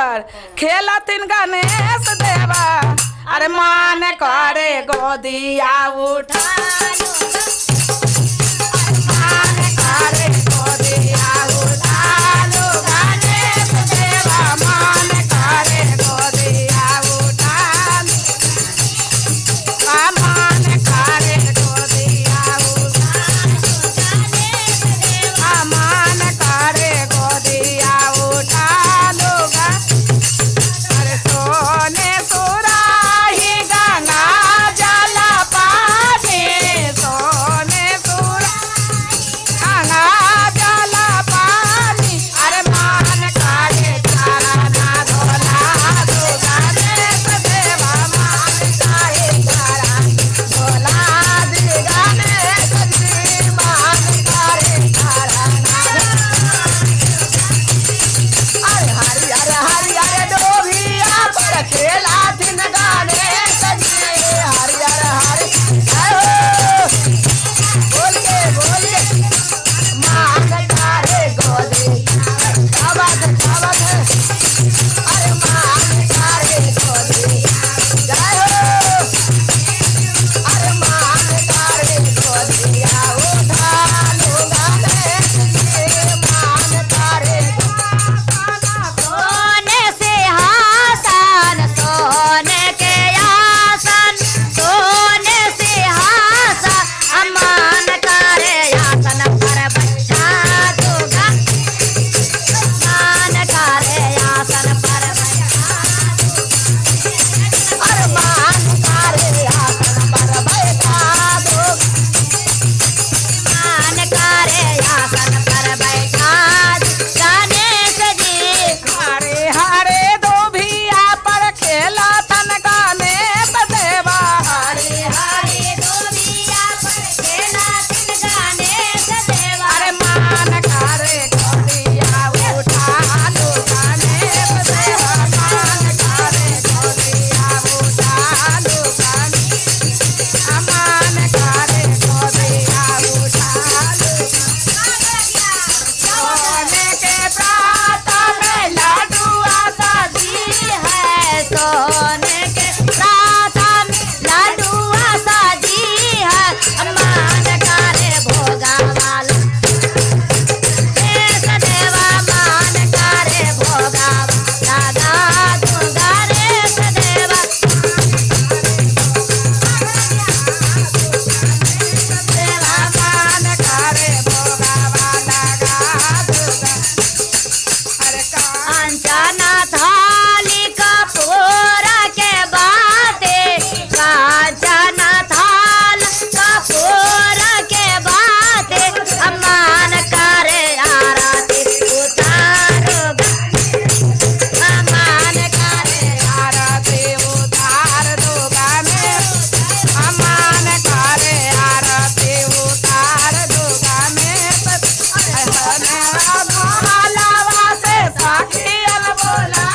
पर खेलतिन गणेश देवा अरे मान करे गोदिया उठा मान करे गोदिया उठा लो गणेश देवा मान करे गोदिया उठा मान करे गोदिया उठा मान करे गोदिया उठा लो अरे सोने सुराही गंगा जल पानी सोने सुराही गंगा जल पानी अरे मान करे चरना धोला दो गणेश देवा मान करे चरण धोला दी गणेश जी मान करे चरण अरे हरि अरे हरि अरे डोभिया पर खेला दिन गणेश जी हरि अरे हरि बोल के मान करे गोदी आवाज अरे मान करे गोदी जय हो अरे मान करे गोदिया उठा लो गणेश जी मान करे सोने से हासन सोने के आसन सोने से हासन अमान करे आसन पर बैठा दूंगा मान करे आसन पर बैठा अरे मान करे आसन पर बैठा दो मान करे आसन पर बैठा गणेश जी हरे हरे डोभिया पर खेला तन गणेश देवा हरे हरे डोबिया पर खेला दिन गणेश देवा अरे मान करे गोदिया उठा लो गणेश देवा मान करे गोदिया उठा लो मान करे गोदिया उठा लो सोने के प्रात में लड्डुआ सजी है सोने के प्रातः में लड्डुआ साजी है मान करे भोगा वाला गणेश देवा मान करे भोगा दादा तू गणेश देवा देवा मान करे भोगा वाला गादुगा अरे का अंजना थाली कपूर के बाते कांचना थाल कपूर के बाते अमान करे आरती उतारो अमान करे आरती उतार दो गणेश मान करे आरती उतार दो गणेश महालावा से साखियन बोला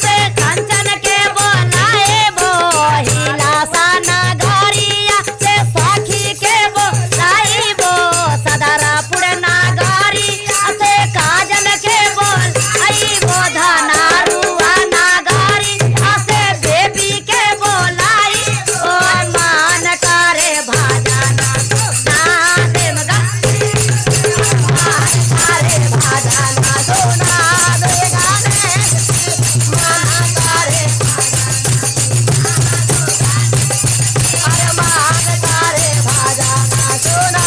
से कंचन के बोलाए बोहिला साना घरिया से सखी के बोलाई बो सदरा पुरना घरिया से काजल के बोल आई बो धनारुआ नागरी से बेबी के बोलाई ओ मान करे भाजना ना देम गा मान करे भाजना सोना दे गणेश मान करे अरे मान करे भाजना सुना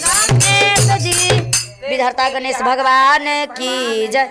गणेश जी विधाता गणेश भगवान की जय।